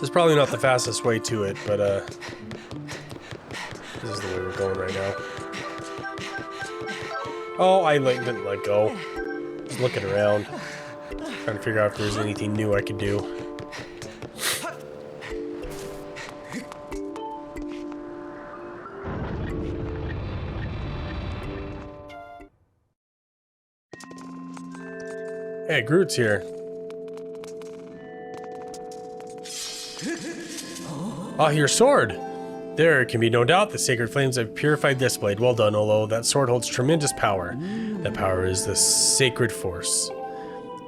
This is probably not the fastest way to it, but this is the way we're going right now. Oh, I didn't let go. Just looking around, trying to figure out if there's anything new I could do. Hey, Groot's here. Ah, your sword! There can be no doubt the sacred flames have purified this blade. Well done, Olo. That sword holds tremendous power. That power is the sacred force.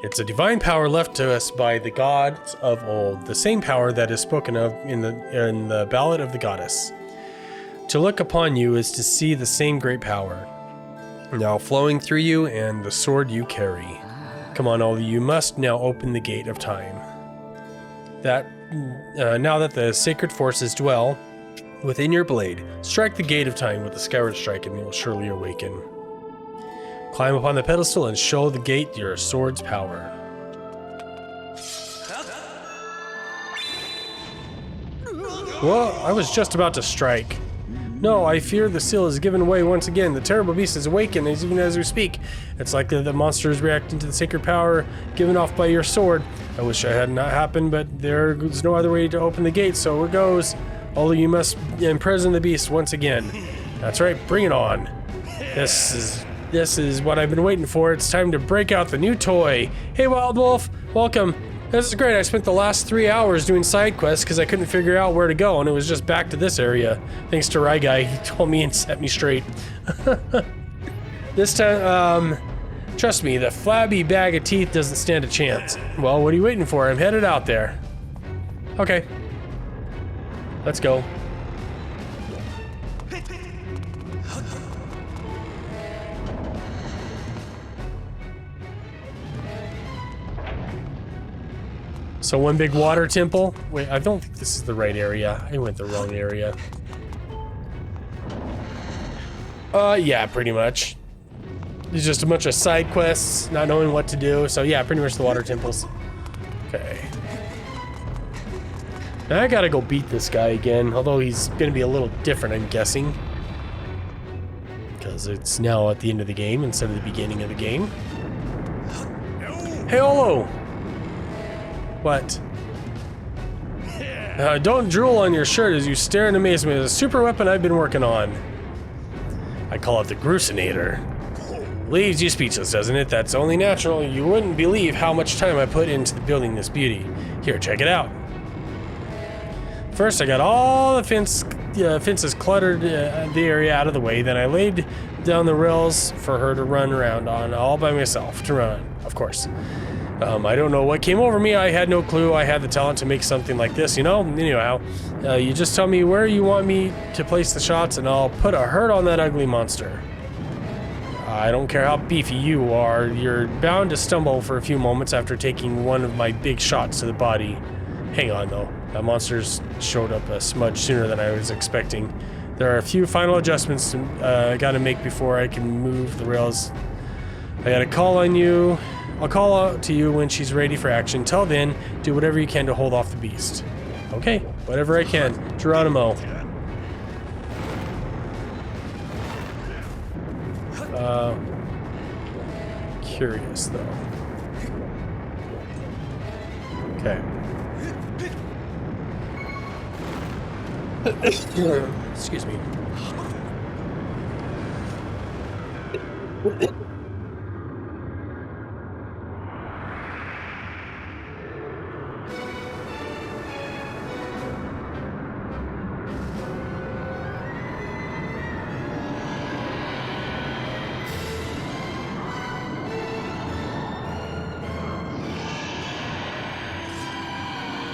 It's a divine power left to us by the gods of old, the same power that is spoken of in the ballad of the goddess. To look upon you is to see the same great power, now flowing through you and the sword you carry. Come on, Olo, you must now open the gate of time. Now that the sacred forces dwell within your blade, strike the gate of time with the Skyward Strike and you will surely awaken. Climb upon the pedestal and show the gate your sword's power. Well, I was just about to strike. No, I fear the seal is given away once again. The terrible beast is awakened even as we speak. It's likely the monster is reacting to the sacred power given off by your sword. I wish it had not happened, but there's no other way to open the gate, so it goes. Although you must imprison the beast once again. That's right, bring it on. This is what I've been waiting for. It's time to break out the new toy. Hey, Wild Wolf, welcome. This is great. I spent the last 3 hours doing side quests because I couldn't figure out where to go, and it was just back to this area. Thanks to Rye Guy, he told me and set me straight. This time, trust me, the flabby bag of teeth doesn't stand a chance. Well, what are you waiting for? I'm headed out there. Okay. Let's go. So one big water temple. Wait, I don't think this is the right area. I went the wrong area. Yeah, pretty much. It's just a bunch of side quests, not knowing what to do. So yeah, pretty much the water temples. Okay. Now I gotta go beat this guy again, although he's gonna be a little different, I'm guessing. Because it's now at the end of the game instead of the beginning of the game. Hey, Olo! What? Don't drool on your shirt as you stare in amazement. It's a super weapon I've been working on. I call it the Grucinator. Leaves you speechless, doesn't it? That's only natural. You wouldn't believe how much time I put into building this beauty. Here, check it out. First, I got all the fences cluttered the area out of the way. Then I laid down the rails for her to run around on all by myself. To run, of course. I don't know what came over me. I had no clue I had the talent to make something like this, you know? Anyhow, you just tell me where you want me to place the shots and I'll put a hurt on that ugly monster. I don't care how beefy you are, you're bound to stumble for a few moments after taking one of my big shots to the body. Hang on though, that monster's showed up a smudge sooner than I was expecting. There are a few final adjustments I gotta make before I can move the rails. I gotta call on you. I'll call out to you when she's ready for action. Till then, do whatever you can to hold off the beast. Okay, whatever I can. Geronimo. Curious though. Okay. Excuse me.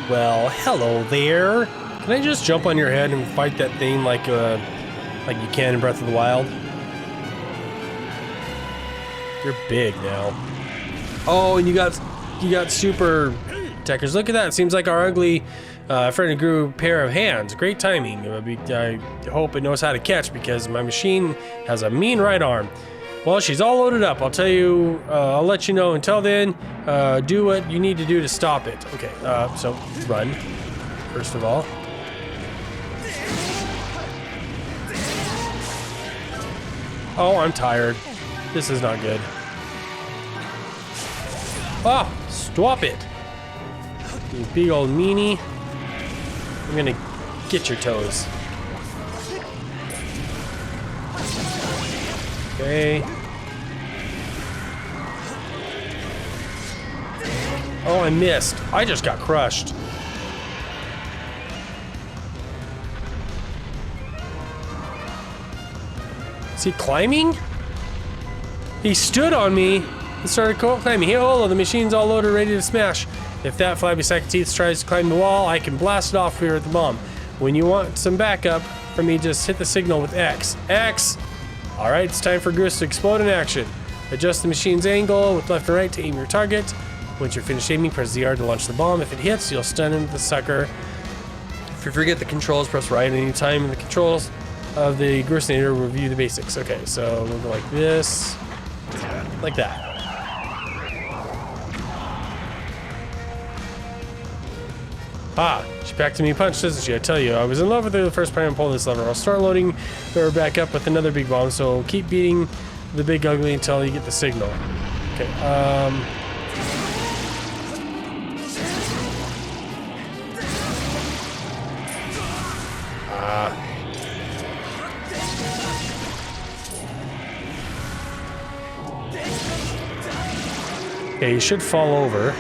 Well, hello there. Can I just jump on your head and fight that thing like you can in Breath of the Wild? You're big now. Oh, and you got super attackers. Look at that. Seems like our ugly friend grew a pair of hands. Great timing. I hope it knows how to catch because my machine has a mean right arm. Well, she's all loaded up. I'll tell you, I'll let you know. Until then, do what you need to do to stop it. Okay, so run. first of all. Oh, I'm tired. This is not good. Oh, stop it. You big old meanie. I'm gonna get your toes. Okay. Oh, I missed. I just got crushed. Is he climbing? He stood on me and started climbing. Hey, hold on, the machine's all loaded, ready to smash. If that flabby sack of teeth tries to climb the wall, I can blast it off here with the bomb. When you want some backup from me, just hit the signal with X. X! Alright, it's time for Goose to explode in action. Adjust the machine's angle with left and right to aim your target. Once you're finished aiming, press ZR to launch the bomb. If it hits, you'll stun into the sucker. If you forget the controls, press right any time in the controls of the Grusinator will review the basics. Okay, so we'll go like this. Like that. Ah, she packed a mean punch, doesn't she? I tell you, I was in love with her the first time I pulled this lever. I'll start loading her back up with another big bomb, so keep beating the big ugly until you get the signal. Okay, okay, you should fall over.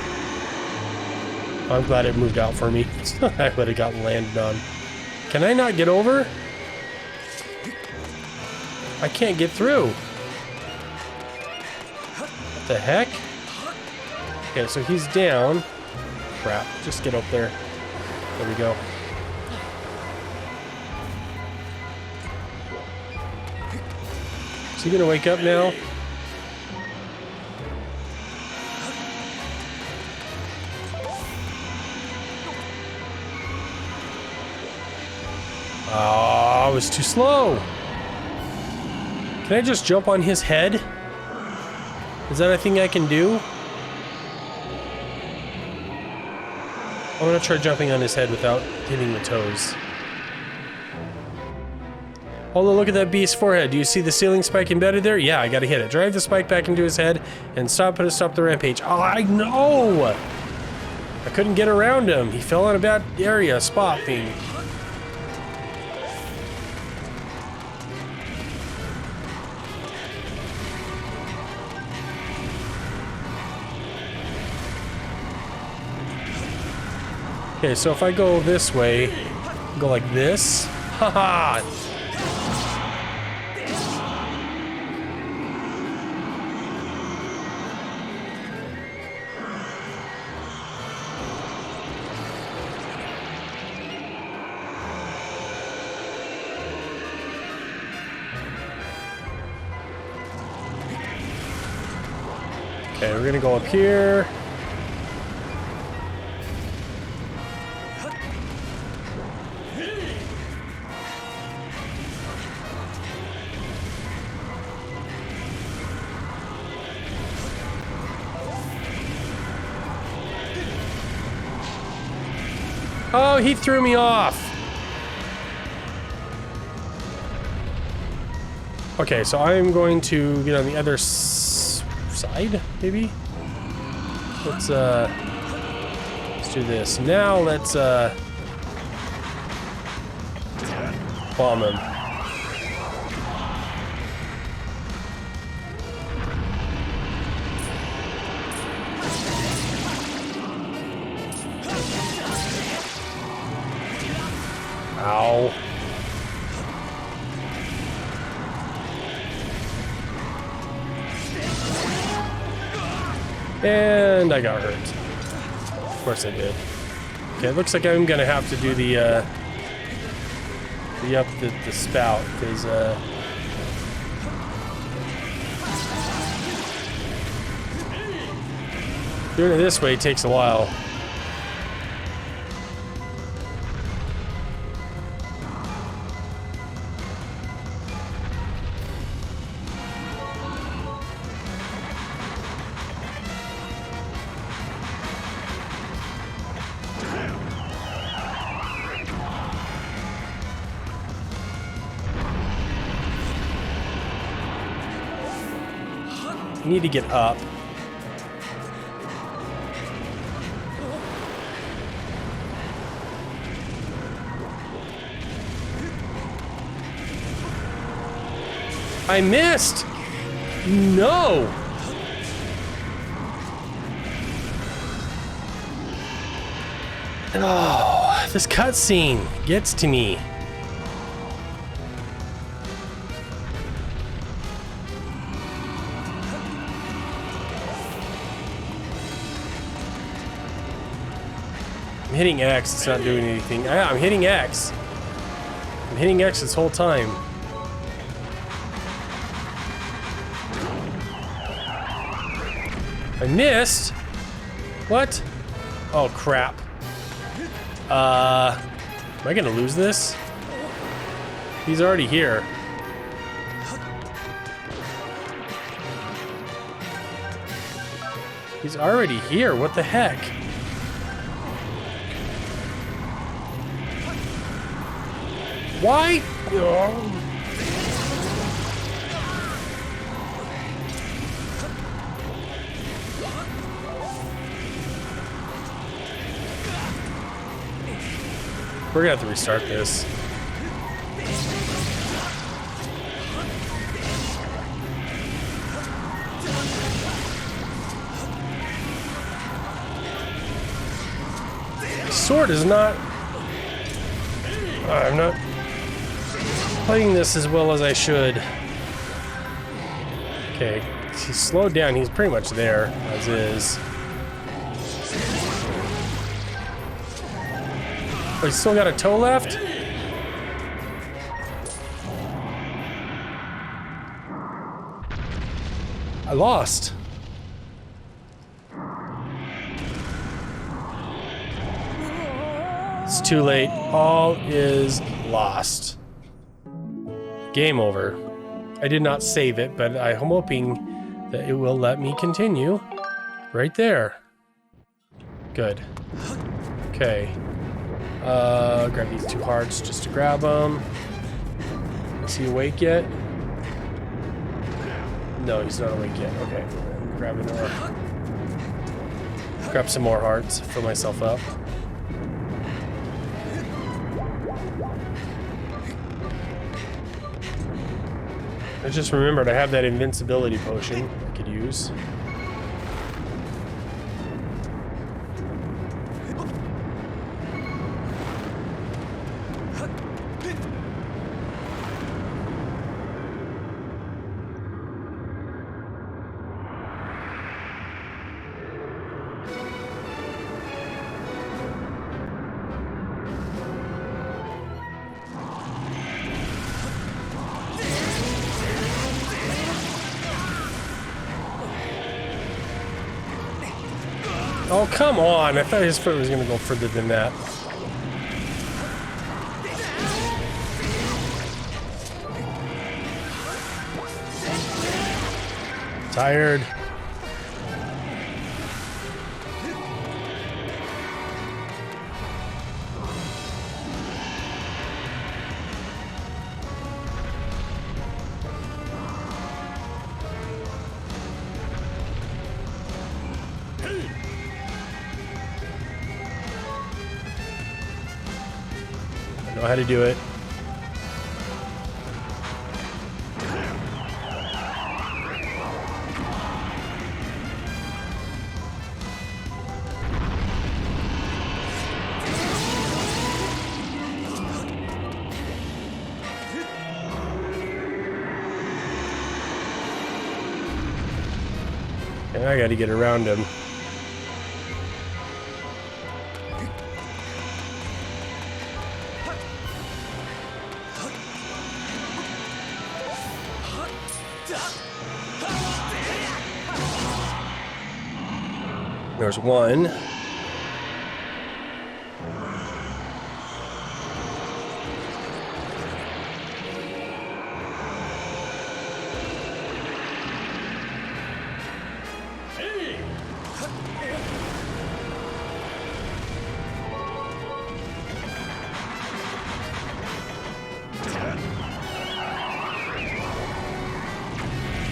I'm glad it moved out for me. I would have gotten landed on. Can I not get over? I can't get through. What the heck? Okay, so he's down. Crap, just get up there. There we go. Is he gonna wake up now? Oh, I was too slow. Can I just jump on his head? Is that a thing I can do? I'm gonna try jumping on his head without hitting the toes. Although, look at that beast's forehead. Do you see the ceiling spike embedded there? Yeah, I gotta hit it. Drive the spike back into his head and stop the rampage. Oh, I know! I couldn't get around him. He fell in a bad area, spot thing. Okay, so if I go this way, go like this. Haha! Okay, we're gonna go up here. Oh, he threw me off. Okay, so I'm going to get on the other side, maybe? Let's do this. Now let's bomb him. Ow. And I got hurt. Of course I did. Okay, it looks like I'm gonna have to do the spout, because doing it this way takes a while. You need to get up. I missed! No! Oh, this cutscene gets to me. I'm hitting X, it's not doing anything. I'm hitting X. I'm hitting X this whole time. I missed? What? Oh, crap. Am I gonna lose this? He's already here. He's already here, what the heck? Why? Oh. We're gonna have to restart this. Sword is not... I'm not playing this as well as I should. Okay, he's slowed down. He's pretty much there, as is. Oh, he's still got a toe left? I lost. It's too late. All is lost. Game over. I did not save it, but I'm hoping that it will let me continue. Right there. Good. Okay. Grab these 2 hearts just to grab them. Is he awake yet? No, he's not awake yet. Okay. Grab another. Grab some more hearts. Fill myself up. I just remembered I have that invincibility potion I could use. Oh, come on. I thought his foot was going to go further than that. Tired. Know how to do it. And I gotta get around him. There's one.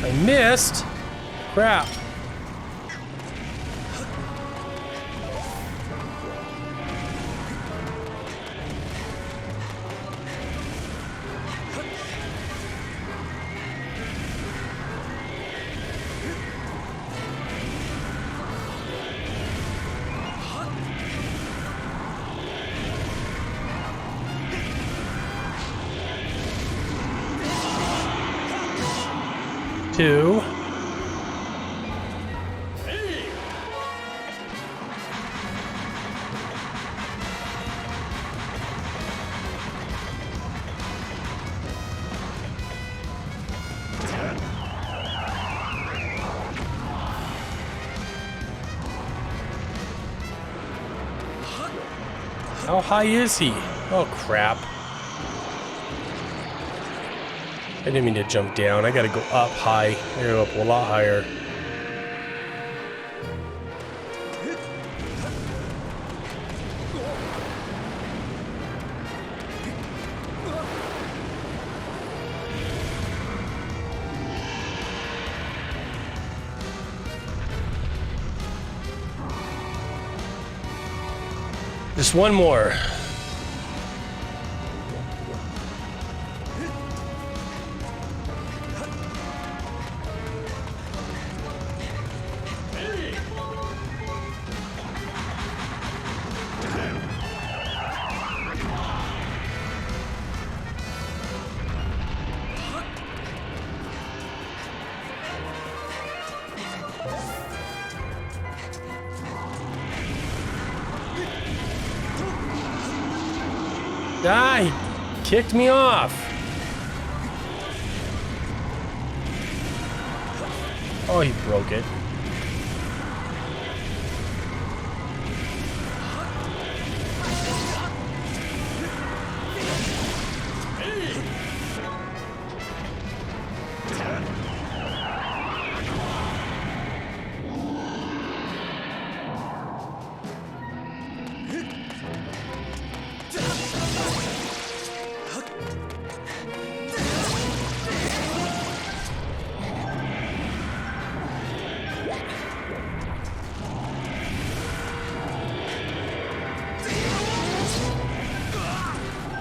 I missed. crap. Two. How high is he? Oh crap. I didn't mean to jump down. I gotta go up high. I gotta go up a lot higher. Just one more. Ah, he kicked me off. Oh, he broke it.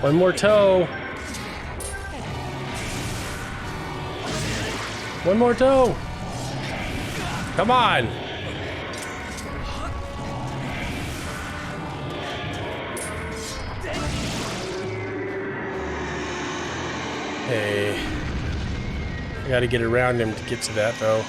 One more toe. One more toe. Come on. Hey. I gotta get around him to get to that though.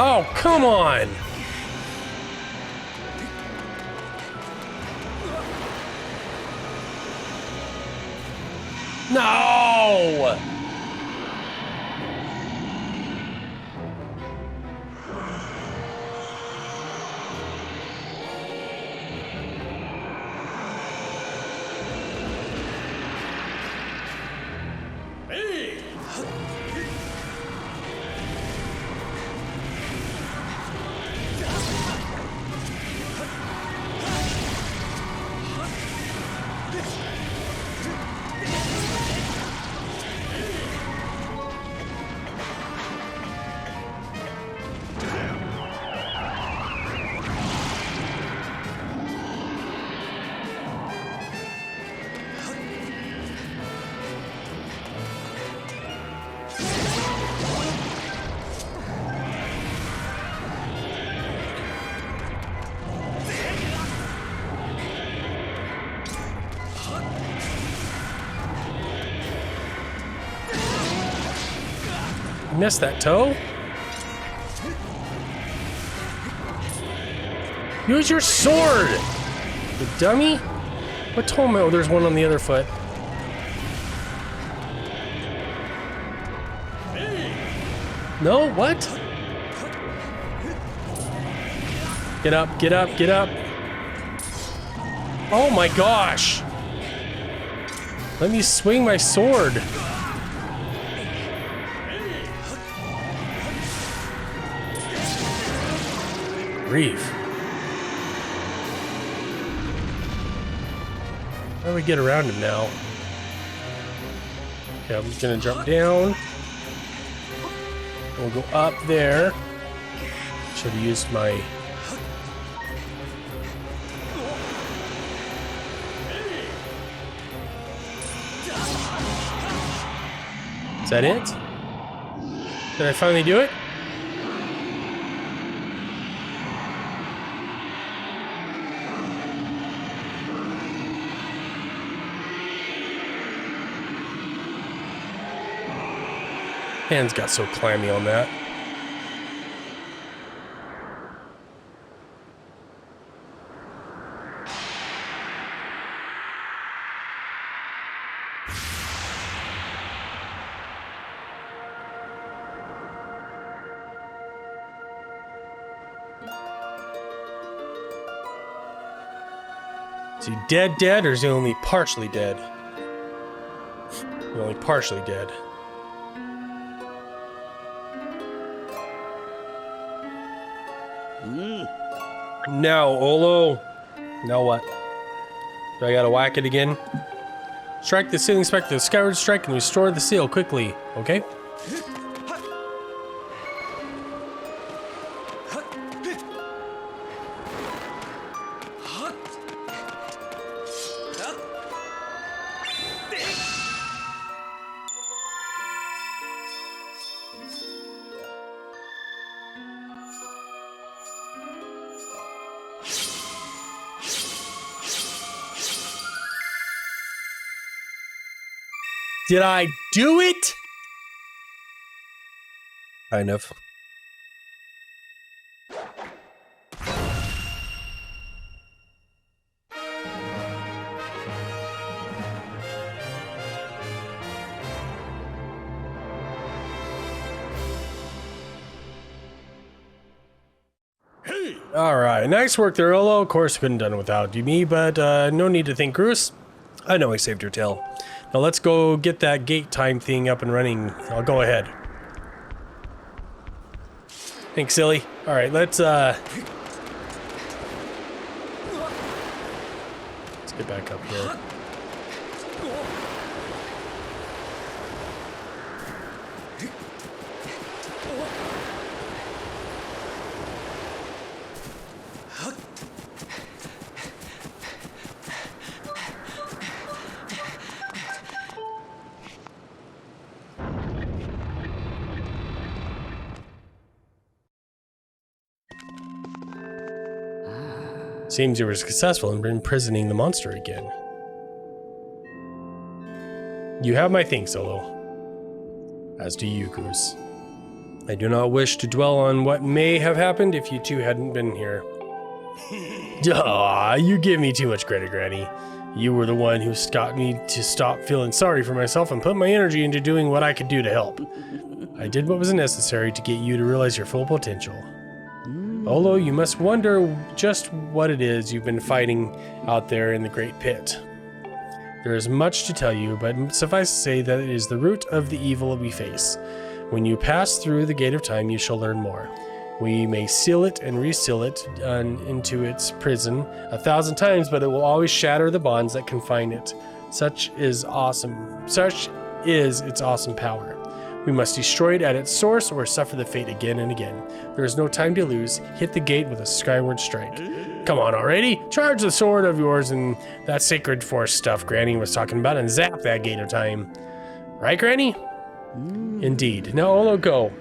Oh, come on! No! Missed that toe. Use your sword, you dummy. What toe? Oh, there's one on the other foot. No, what? Get up, get up, get up. Oh my gosh. Let me swing my sword. Grief. How do we get around him now? Okay, I'm just gonna jump down. We'll go up there. Should have used my... Is that it? Did I finally do it? Hands got so clammy on that. Is he dead, or is he only partially dead? He's only partially dead. Now, Olo. Now what? Do I gotta whack it again? Strike the ceiling spectre, Skyward Strike, and restore the seal quickly. Okay? Did I do it? Kind of. All right, nice work there, Olo. Of course, couldn't have done it without me, but no need to thank Bruce. I know I saved your tail. Now let's go get that gate time thing up and running. I'll go ahead. Thanks, silly. All right, let's get back up here. Seems you were successful in imprisoning the monster again. You have my thanks, Olo. As do you, Goose. I do not wish to dwell on what may have happened if you two hadn't been here. Aw, you give me too much credit, Granny. You were the one who got me to stop feeling sorry for myself and put my energy into doing what I could do to help. I did what was necessary to get you to realize your full potential. Olo, you must wonder just what it is you've been fighting out there in the Great Pit. There is much to tell you, but suffice to say that it is the root of the evil we face. When you pass through the Gate of Time, you shall learn more. We may seal it and reseal it into its prison 1,000 times, but it will always shatter the bonds that confine it. Such is its awesome power. We must destroy it at its source or suffer the fate again and again. There is no time to lose. Hit the gate with a skyward strike. Come on already. Charge the sword of yours and that sacred force stuff Granny was talking about and zap that Gate of Time. Right, Granny? Indeed. Now, Olo, go.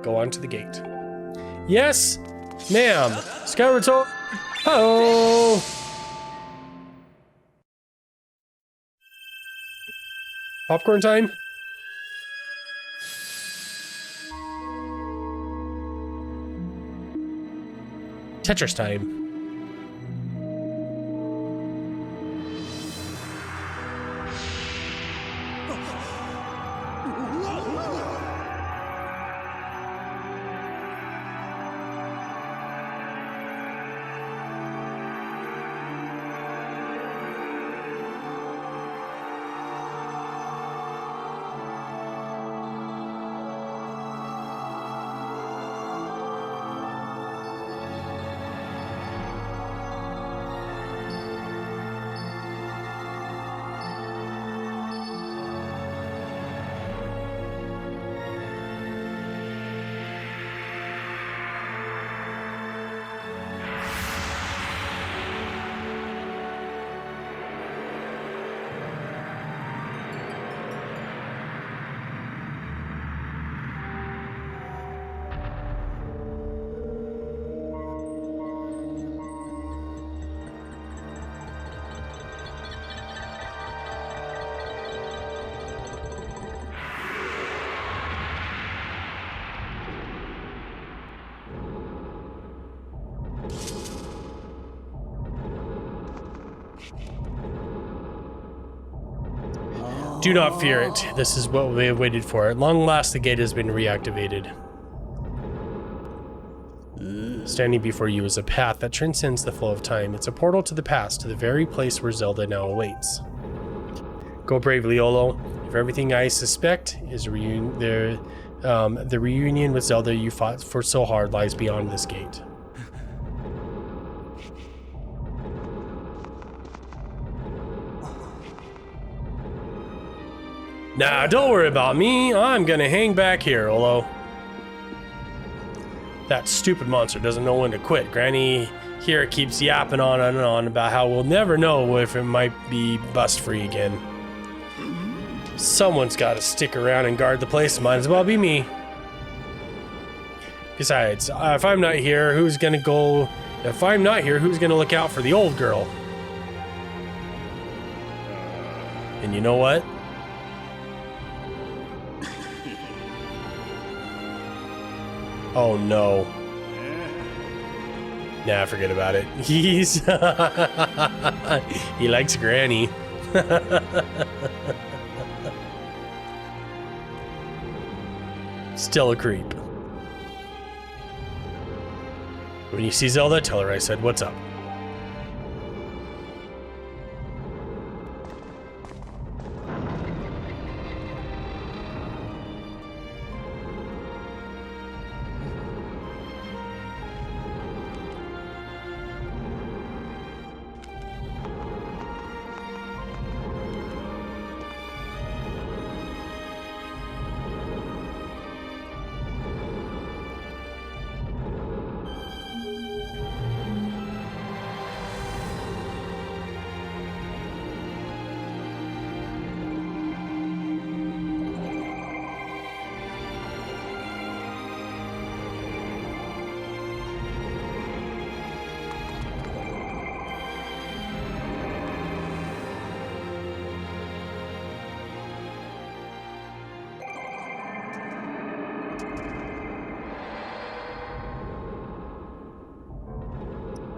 Go on to the gate. Yes, ma'am. Skyward Sword. Ho! Popcorn time? Tetris time. Do not fear it. This is what we have waited for. At long last, the gate has been reactivated. Standing before you is a path that transcends the flow of time. It's a portal to the past, to the very place where Zelda now awaits. Go bravely, Olo. If everything I suspect is the reunion with Zelda you fought for so hard lies beyond this gate. Nah, don't worry about me. I'm gonna hang back here, Olo. That stupid monster doesn't know when to quit. Granny here keeps yapping on and on about how we'll never know if it might be bust free again. Someone's got to stick around and guard the place. Might as well be me. Besides, if I'm not here, who's gonna look out for the old girl? And you know what? Oh no. Nah, forget about it. He likes Granny. Still a creep. When you see Zelda, tell her I said what's up.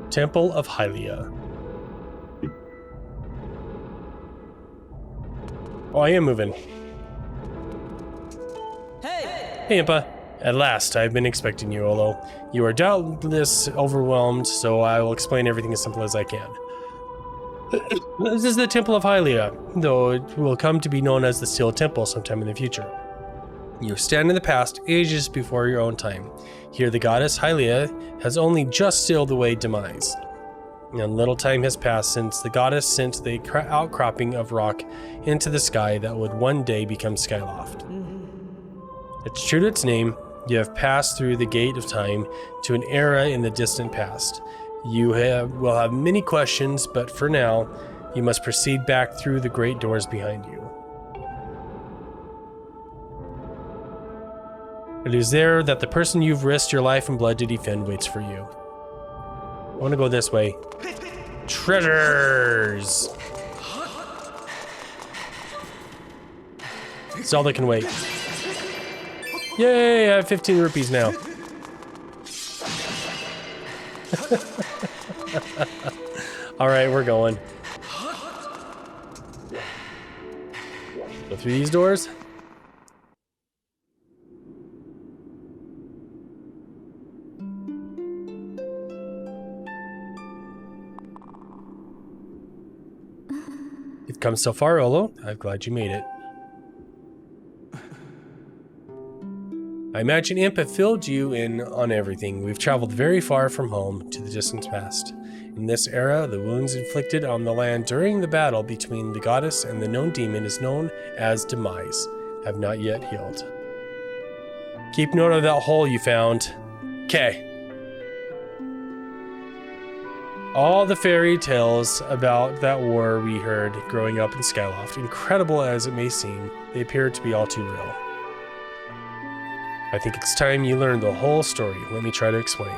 Temple of Hylia. Oh, I am moving. Hey, Impa. At last, I've been expecting you, Olo. You are doubtless overwhelmed, so I will explain everything as simple as I can. This is the Temple of Hylia, though it will come to be known as the Steel Temple sometime in the future. You stand in the past, ages before your own time. Here the goddess Hylia has only just sealed away demise. And little time has passed since the goddess sent the outcropping of rock into the sky that would one day become Skyloft. It's true to its name, you have passed through the gate of time to an era in the distant past. You will have many questions, but for now, you must proceed back through the great doors behind you. It is there that the person you've risked your life and blood to defend waits for you. I want to go this way. Treasures! Zelda can wait. Yay, I have 15 rupees now. Alright, we're going. Go through these doors. You've come so far, Olo. I'm glad you made it. I imagine Imp have filled you in on everything. We've traveled very far from home to the distant past. In this era, the wounds inflicted on the land during the battle between the goddess and the known demon is known as demise, have not yet healed. Keep note of that hole you found. Okay. All the fairy tales about that war we heard growing up in Skyloft, incredible as it may seem, they appear to be all too real. I think it's time you learn the whole story. Let me try to explain.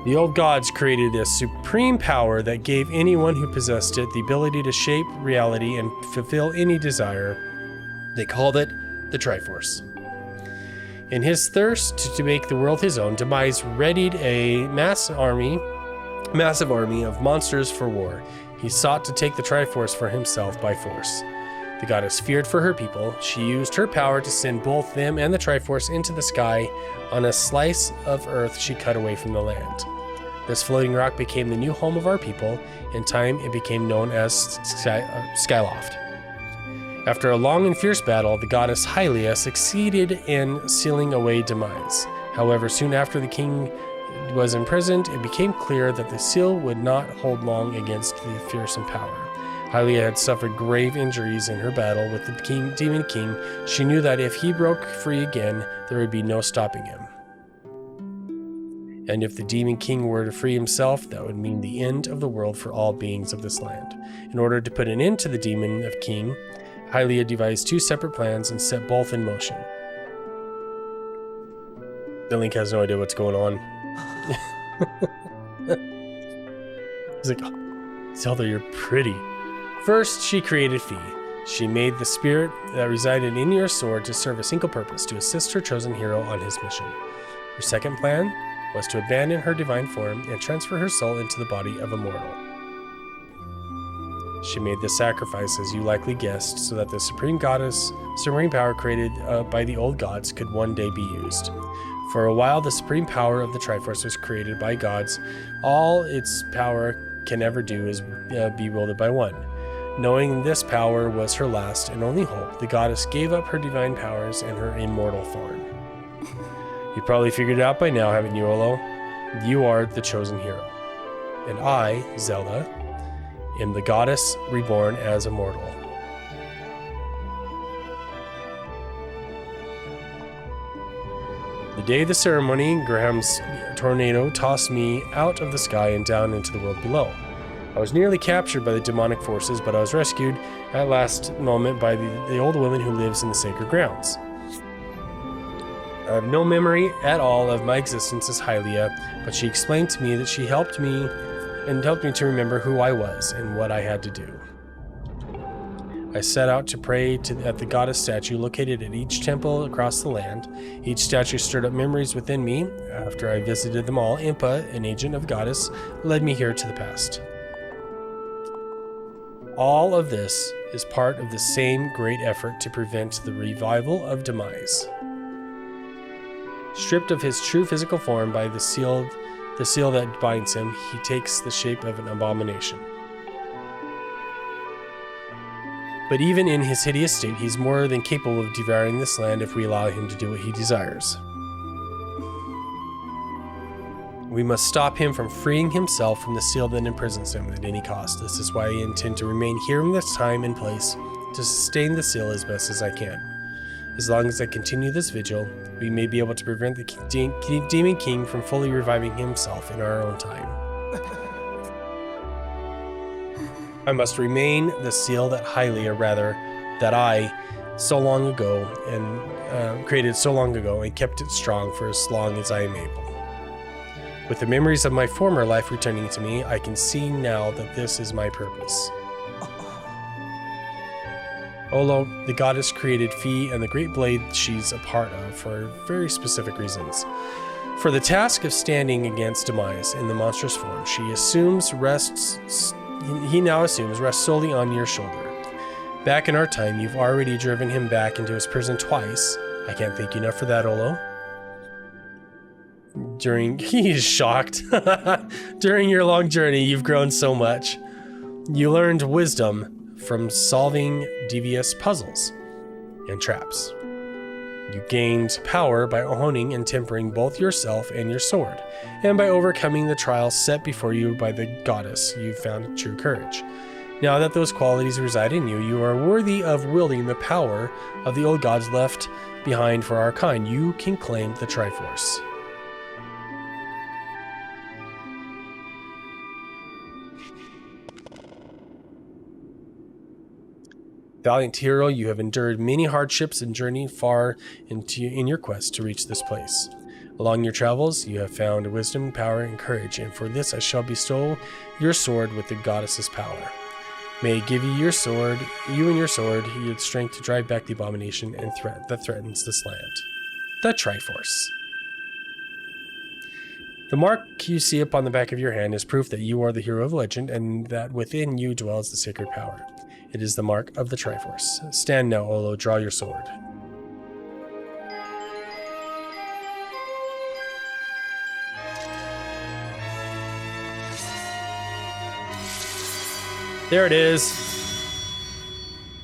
The old gods created a supreme power that gave anyone who possessed it the ability to shape reality and fulfill any desire. They called it the Triforce. In his thirst to make the world his own, Demise readied a massive army of monsters for war. He sought to take the Triforce for himself by force. The goddess feared for her people. She used her power to send both them and the Triforce into the sky on a slice of earth she cut away from the land. This floating rock became the new home of our people. In time, it became known as Skyloft. After a long and fierce battle, the goddess Hylia succeeded in sealing away Demise. However, soon after the king was imprisoned, it became clear that the seal would not hold long against the fearsome power. Hylia had suffered grave injuries in her battle with the Demon King. She knew that if he broke free again, there would be no stopping him. And if the Demon King were to free himself, that would mean the end of the world for all beings of this land. In order to put an end to the Demon of King, Hylia devised 2 separate plans and set both in motion. The Link has no idea what's going on. He's like, oh, Zelda, you're pretty. First, she created Fi. She made the spirit that resided in your sword to serve a single purpose, to assist her chosen hero on his mission. Her second plan was to abandon her divine form and transfer her soul into the body of a mortal. She made this sacrifice, as you likely guessed, so that the supreme power created by the old gods could one day be used. For a while, the supreme power of the Triforce was created by gods. All its power can ever do is be wielded by one. Knowing this power was her last and only hope, the goddess gave up her divine powers and her immortal form. You probably figured it out by now, haven't you, Olo? You are the chosen hero. And I, Zelda, am the goddess reborn as a mortal. The day of the ceremony, Graham's tornado tossed me out of the sky and down into the world below. I was nearly captured by the demonic forces, but I was rescued at last moment by the old woman who lives in the sacred grounds. I have no memory at all of my existence as Hylia, but she explained to me that she helped me to remember who I was and what I had to do. I set out to pray at the goddess statue located at each temple across the land. Each statue stirred up memories within me. After I visited them all, Impa, an agent of goddess, led me here to the past. All of this is part of the same great effort to prevent the revival of Demise. Stripped of his true physical form by the seal that binds him, he takes the shape of an abomination. But even in his hideous state, he's more than capable of devouring this land if we allow him to do what he desires. We must stop him from freeing himself from the seal that imprisons him at any cost. This is why I intend to remain here in this time and place to sustain the seal as best as I can. As long as I continue this vigil, we may be able to prevent the Demon King from fully reviving himself in our own time. I must remain the seal that I so long ago and created so long ago and kept it strong for as long as I am able. With the memories of my former life returning to me, I can see now that this is my purpose. Olo, the goddess created Fi and the great blade she's a part of for very specific reasons. For the task of standing against Demise in the monstrous form, he now assumes rests solely on your shoulder. Back in our time, you've already driven him back into his prison twice. I can't thank you enough for that, Olo. He's shocked. During your long journey, you've grown so much. You learned wisdom from solving devious puzzles and traps. You gained power by honing and tempering both yourself and your sword, and by overcoming the trials set before you by the goddess, you've found true courage. Now that those qualities reside in you, you are worthy of wielding the power of the old gods left behind for our kind. You can claim the Triforce. Valiant hero, you have endured many hardships and journeyed far in your quest to reach this place. Along your travels, you have found wisdom, power, and courage, and for this I shall bestow your sword with the goddess's power. May it give you and your sword, your strength to drive back the abomination and threat that threatens this land. the Triforce. The mark you see upon the back of your hand is proof that you are the hero of legend and that within you dwells the sacred power. It is the mark of the Triforce. Stand now, Olo, draw your sword. There it is.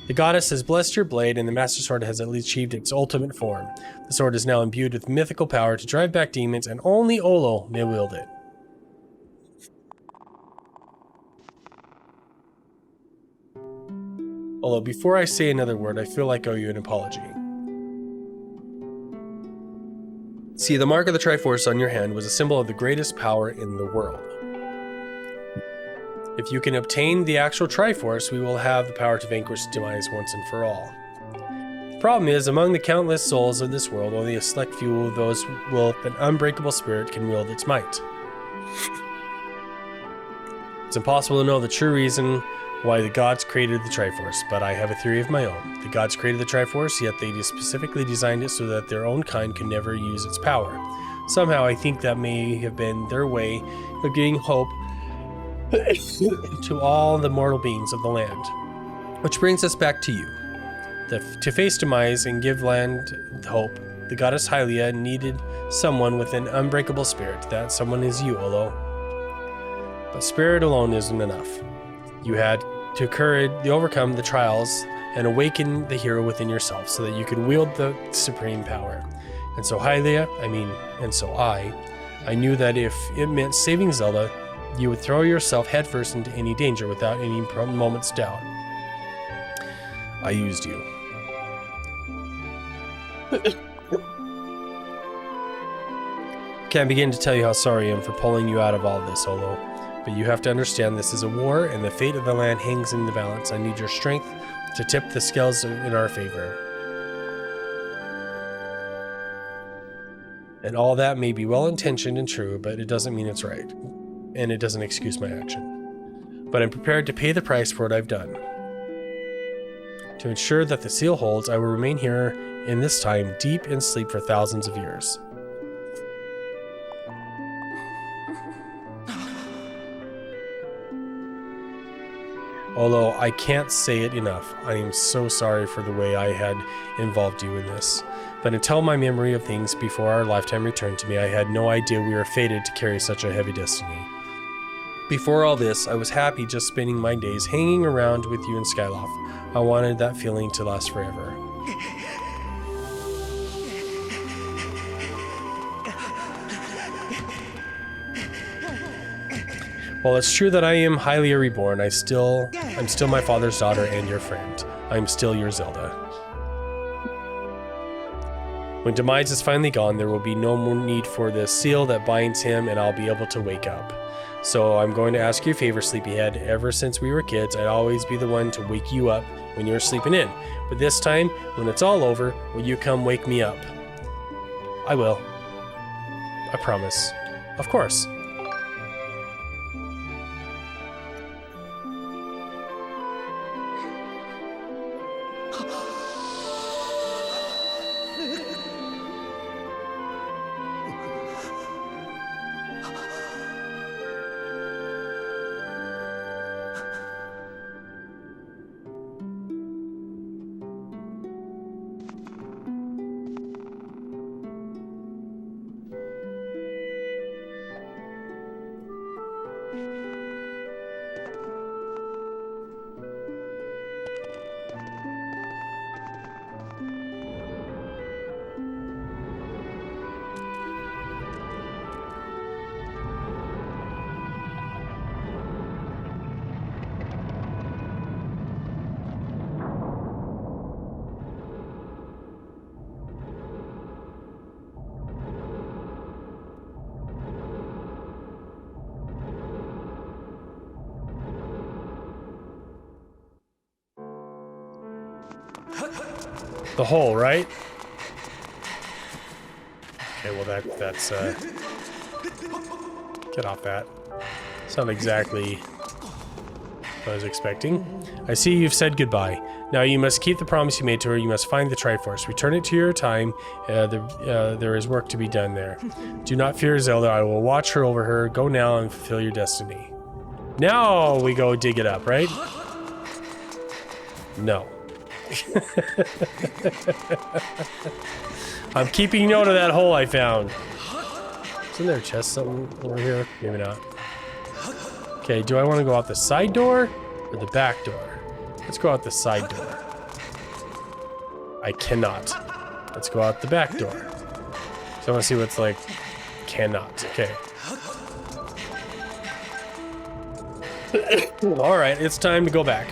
The goddess has blessed your blade, and the Master Sword has achieved its ultimate form. The sword is now imbued with mythical power to drive back demons, and only Olo may wield it. Olo, before I say another word, I feel like I owe you an apology. See, the mark of the Triforce on your hand was a symbol of the greatest power in the world. If you can obtain the actual Triforce, we will have the power to vanquish demise once and for all. The problem is, among the countless souls of this world, only a select few of those with an unbreakable spirit can wield its might. It's impossible to know the true reason why the gods created the Triforce, but I have a theory of my own. The gods created the Triforce, yet they specifically designed it so that their own kind could never use its power. Somehow, I think that may have been their way of giving hope to all the mortal beings of the land. Which brings us back to you. To face demise and give land hope, the goddess Hylia needed someone with an unbreakable spirit. That someone is you, Olo. But spirit alone isn't enough. You had to overcome the trials and awaken the hero within yourself so that you could wield the supreme power. And so I knew that if it meant saving Zelda, you would throw yourself headfirst into any danger without any moment's doubt. I used you. Can't begin to tell you how sorry I am for pulling you out of all this, Olo. But you have to understand this is a war, and the fate of the land hangs in the balance. I need your strength to tip the scales in our favor. And all that may be well-intentioned and true, but it doesn't mean it's right. And it doesn't excuse my action. But I'm prepared to pay the price for what I've done. To ensure that the seal holds, I will remain here in this time, deep in sleep for thousands of years. Although I can't say it enough, I am so sorry for the way I had involved you in this. But until my memory of things before our lifetime returned to me, I had no idea we were fated to carry such a heavy destiny. Before all this, I was happy just spending my days hanging around with you in Skyloft. I wanted that feeling to last forever. While it's true that I am highly reborn, I'm still my father's daughter and your friend. I'm still your Zelda. When demise is finally gone, there will be no more need for the seal that binds him, and I'll be able to wake up. So I'm going to ask you a favor, Sleepyhead. Ever since we were kids, I'd always be the one to wake you up when you're sleeping in. But this time, when it's all over, will you come wake me up? I will. I promise. Of course. The hole, right? Okay, well that's get off that. It's not exactly what I was expecting. I see you've said goodbye. Now you must keep the promise you made to her. You must find the Triforce. Return it to your time. There is work to be done there. Do not fear Zelda. I will watch her over her. Go now and fulfill your destiny. Now we go dig it up, right? No. I'm keeping note of that hole I found. Isn't there a chest something over here? Maybe not. Okay, do I want to go out the side door or the back door? Let's go out the side door. I cannot. Let's go out the back door. So I want to see what's like. Cannot. Okay. All right, it's time to go back.